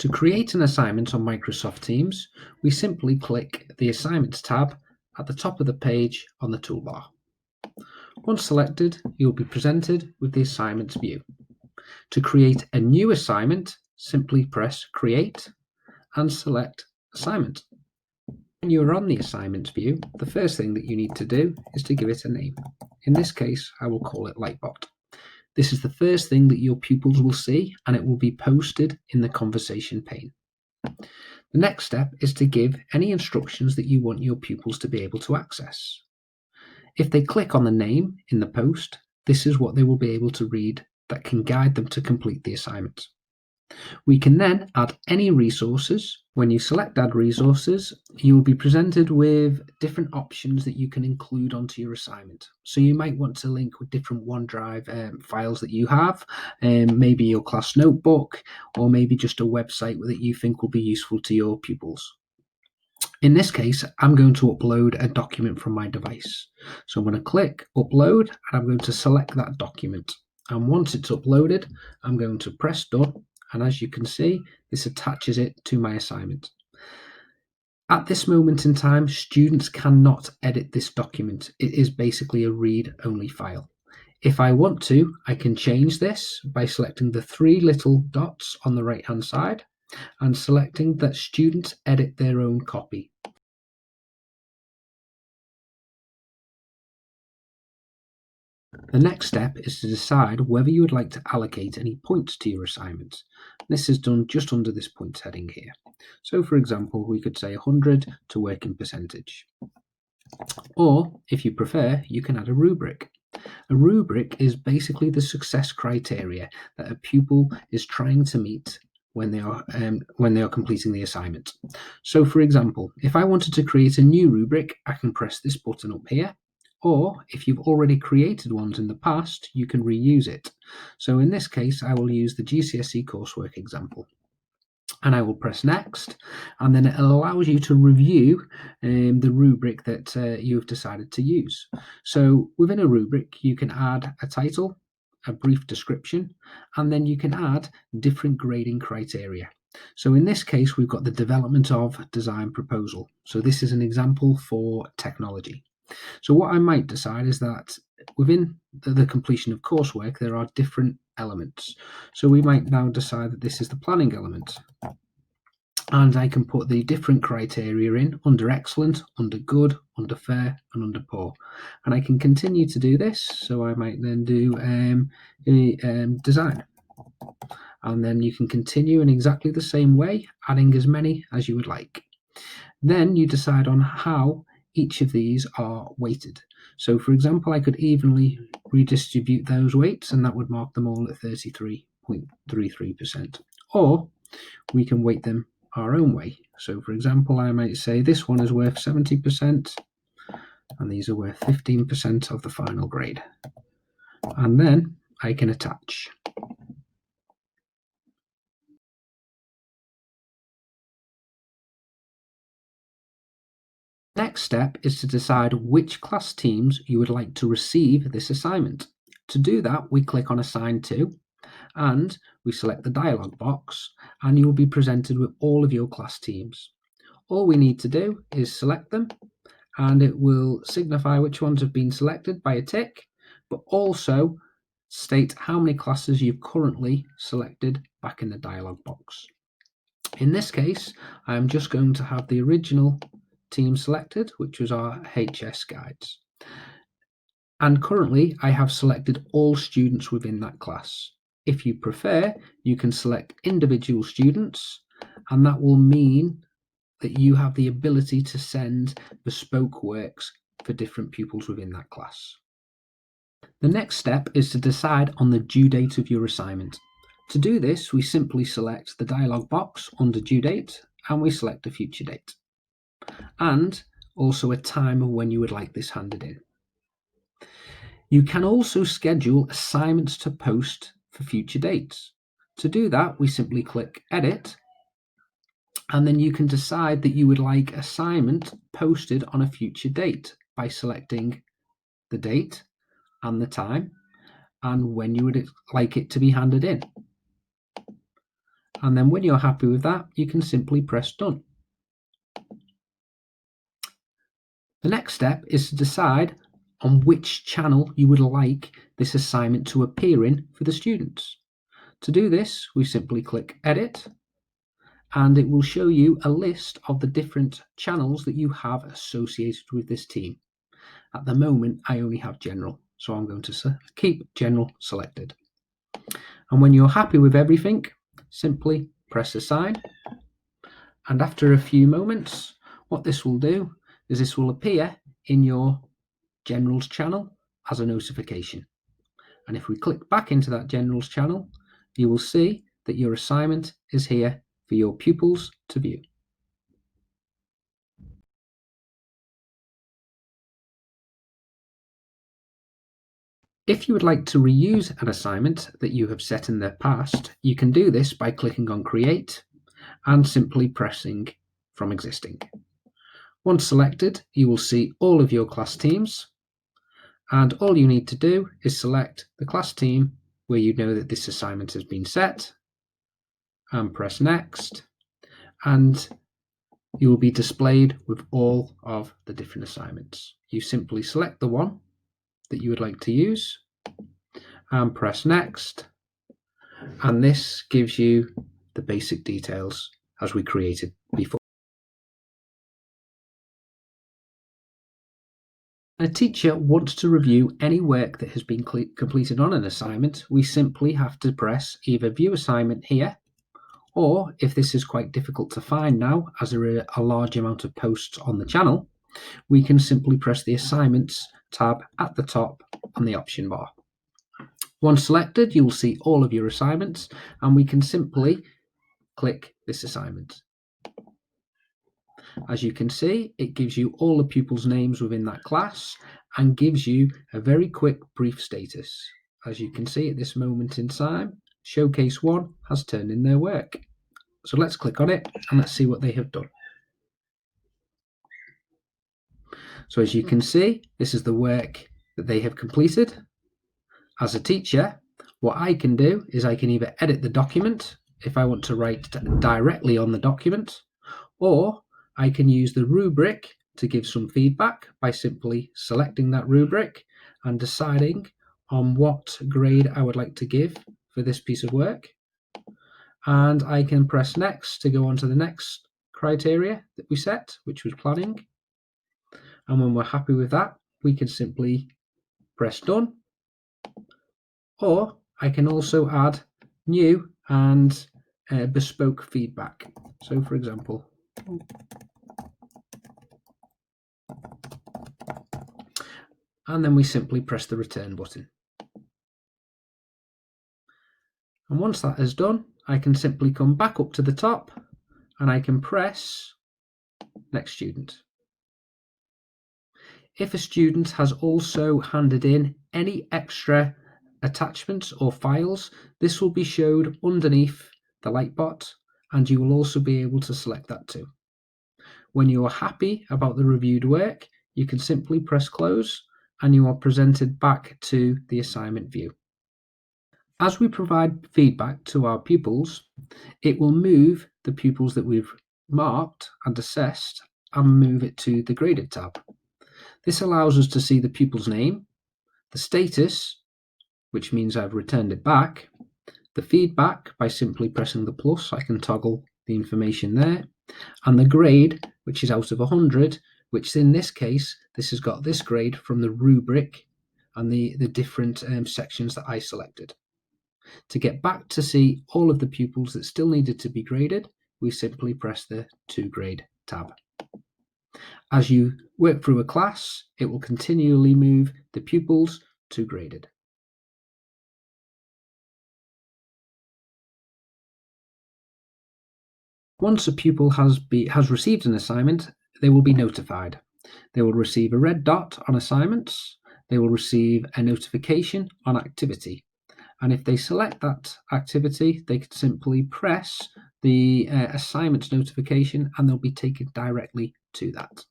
To create an assignment on Microsoft Teams, we simply click the Assignments tab at the top of the page on the toolbar. Once selected, you'll be presented with the Assignments view. To create a new assignment, simply press Create and select Assignment. When you are on the Assignments view, the first thing that you need to do is to give it a name. In this case, I will call it Lightbot. This is the first thing that your pupils will see, and it will be posted in the conversation pane. The next step is to give any instructions that you want your pupils to be able to access. If they click on the name in the post, this is what they will be able to read that can guide them to complete the assignment. We can then add any resources. When you select Add Resources, you will be presented with different options that you can include onto your assignment. So you might want to link with different OneDrive files that you have, maybe your class notebook, or maybe just a website that you think will be useful to your pupils. In this case, I'm going to upload a document from my device. So I'm going to click Upload, and I'm going to select that document. And once it's uploaded, I'm going to press Done. And as you can see, this attaches it to my assignment. At this moment in time, students cannot edit this document. It is basically a read-only file. If I want to, I can change this by selecting the three little dots on the right-hand side and selecting that students edit their own copy. The next step is to decide whether you would like to allocate any points to your assignment. This is done just under this points heading here. So for example, we could say 100 to work in percentage. Or if you prefer, you can add a rubric. A rubric is basically the success criteria that a pupil is trying to meet when they are completing the assignment. So for example, if I wanted to create a new rubric, I can press this button up here. Or if you've already created ones in the past, you can reuse it. So in this case, I will use the GCSE coursework example. And I will press Next, and then it allows you to review the rubric that you've decided to use. So within a rubric, you can add a title, a brief description, and then you can add different grading criteria. So in this case, we've got the development of design proposal. So this is an example for technology. So what I might decide is that within the completion of coursework, there are different elements. So we might now decide that this is the planning element. And I can put the different criteria in under excellent, under good, under fair, and under poor. And I can continue to do this. So I might then do design. And then you can continue in exactly the same way, adding as many as you would like. Then you decide on how each of these are weighted. So for example, I could evenly redistribute those weights, and that would mark them all at 33.33%. Or we can weight them our own way. So for example, I might say this one is worth 70%, and these are worth 15% of the final grade. And then I can attach. Next step is to decide which class teams you would like to receive this assignment. To do that, we click on Assign To, and we select the dialog box, and you will be presented with all of your class teams. All we need to do is select them, and it will signify which ones have been selected by a tick, but also state how many classes you've currently selected back in the dialog box. In this case, I am just going to have the original team selected, which was our HS guides. And currently I have selected all students within that class. If you prefer, you can select individual students, and that will mean that you have the ability to send bespoke works for different pupils within that class. The next step is to decide on the due date of your assignment. To do this, we simply select the dialog box under due date, and we select a future date, and also a time of when you would like this handed in. You can also schedule assignments to post for future dates. To do that, we simply click Edit, and then you can decide that you would like assignment posted on a future date by selecting the date and the time and when you would like it to be handed in. And then when you're happy with that, you can simply press done. The next step is to decide on which channel you would like this assignment to appear in for the students. To do this, we simply click Edit, and it will show you a list of the different channels that you have associated with this team. At the moment, I only have General, so I'm going to keep General selected. And when you're happy with everything, simply press Assign. And after a few moments, what this will do is this will appear in your Generals channel as a notification. And if we click back into that Generals channel, you will see that your assignment is here for your pupils to view. If you would like to reuse an assignment that you have set in the past, you can do this by clicking on Create and simply pressing from Existing. Once selected, you will see all of your class teams, and all you need to do is select the class team where you know that this assignment has been set and press Next, and you will be displayed with all of the different assignments. You simply select the one that you would like to use and press Next, and this gives you the basic details as we created before. When a teacher wants to review any work that has been completed on an assignment, we simply have to press either View Assignment here, or if this is quite difficult to find now as there are a large amount of posts on the channel, we can simply press the Assignments tab at the top on the option bar. Once selected, you will see all of your assignments, and we can simply click this assignment. As you can see, it gives you all the pupils' names within that class and gives you a very quick brief status. As you can see at this moment in time, Showcase 1 has turned in their work. So let's click on it and let's see what they have done. So as you can see, this is the work that they have completed. As a teacher, what I can do is I can either edit the document if I want to write directly on the document, or I can use the rubric to give some feedback by simply selecting that rubric and deciding on what grade I would like to give for this piece of work. And I can press Next to go on to the next criteria that we set, which was planning. And when we're happy with that, we can simply press Done. Or I can also add new and bespoke feedback. So for example, and then we simply press the return button. And once that is done, I can simply come back up to the top and I can press Next Student. If a student has also handed in any extra attachments or files, this will be showed underneath the Lightbot, and you will also be able to select that too. When you are happy about the reviewed work, you can simply press Close and you are presented back to the assignment view. As we provide feedback to our pupils, it will move the pupils that we've marked and assessed and move it to the Graded tab. This allows us to see the pupil's name, the status, which means I've returned it back, the feedback by simply pressing the plus, I can toggle the information there, and the grade, which is out of 100, which in this case, this has got this grade from the rubric and the different sections that I selected. To get back to see all of the pupils that still needed to be graded, we simply press the To Grade tab. As you work through a class, it will continually move the pupils to graded. Once a pupil has received an assignment, they will be notified. They will receive a red dot on assignments. They will receive a notification on activity. And if they select that activity, they can simply press the assignments notification and they'll be taken directly to that.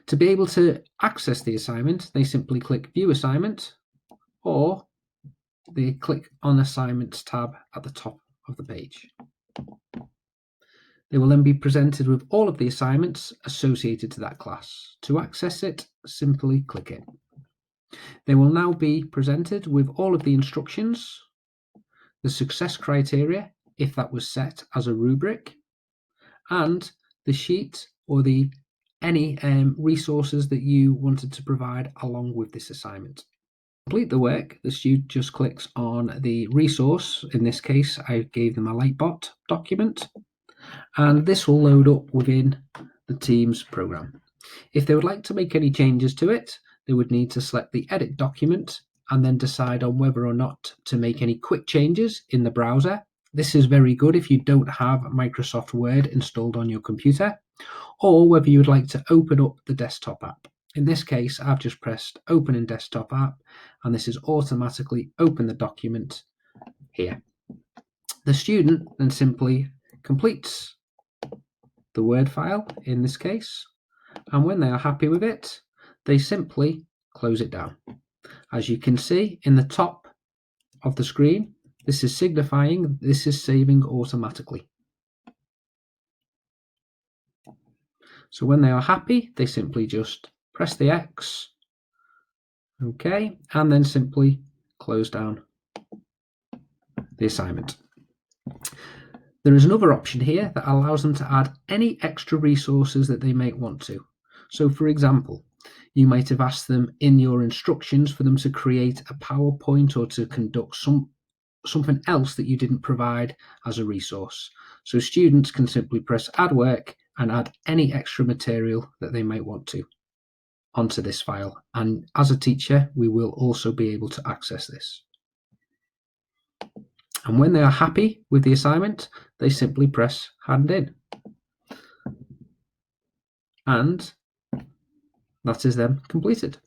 To be able to access the assignment, they simply click View Assignment, or they click on Assignments tab at the top of the page. They will then be presented with all of the assignments associated to that class. To access it, simply click it. They will now be presented with all of the instructions, the success criteria, if that was set as a rubric, and the sheet or any resources that you wanted to provide along with this assignment. To complete the work, the student just clicks on the resource. In this case, I gave them a Lightbot document, and this will load up within the Teams program. If they would like to make any changes to it, they would need to select the Edit document and then decide on whether or not to make any quick changes in the browser. This is very good if you don't have Microsoft Word installed on your computer, or whether you would like to open up the desktop app. In this case, I've just pressed Open in Desktop App, and this has automatically opened the document here. The student then simply completes the Word file in this case, and when they are happy with it, they simply close it down. As you can see in the top of the screen, this is signifying this is saving automatically. So when they are happy, they simply just press the X, okay, and then simply close down the assignment. There is another option here that allows them to add any extra resources that they may want to. So for example, you might have asked them in your instructions for them to create a PowerPoint or to conduct something else that you didn't provide as a resource. So students can simply press Add Work and add any extra material that they might want to onto this file. And as a teacher, we will also be able to access this. And when they are happy with the assignment, they simply press Hand In. And that is then completed.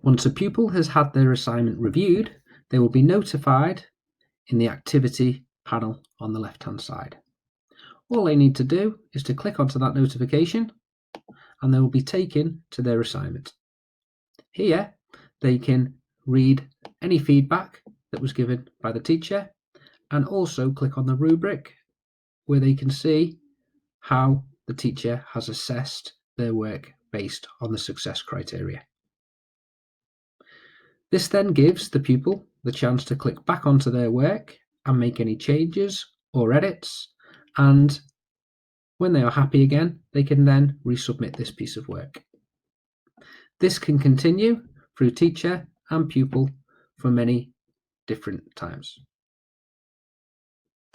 Once a pupil has had their assignment reviewed, they will be notified in the activity panel on the left-hand side. All they need to do is to click onto that notification and they will be taken to their assignment. Here, they can read any feedback that was given by the teacher and also click on the rubric where they can see how the teacher has assessed their work based on the success criteria. This then gives the pupil the chance to click back onto their work and make any changes or edits, and when they are happy again, they can then resubmit this piece of work. This can continue through teacher and pupil for many different times.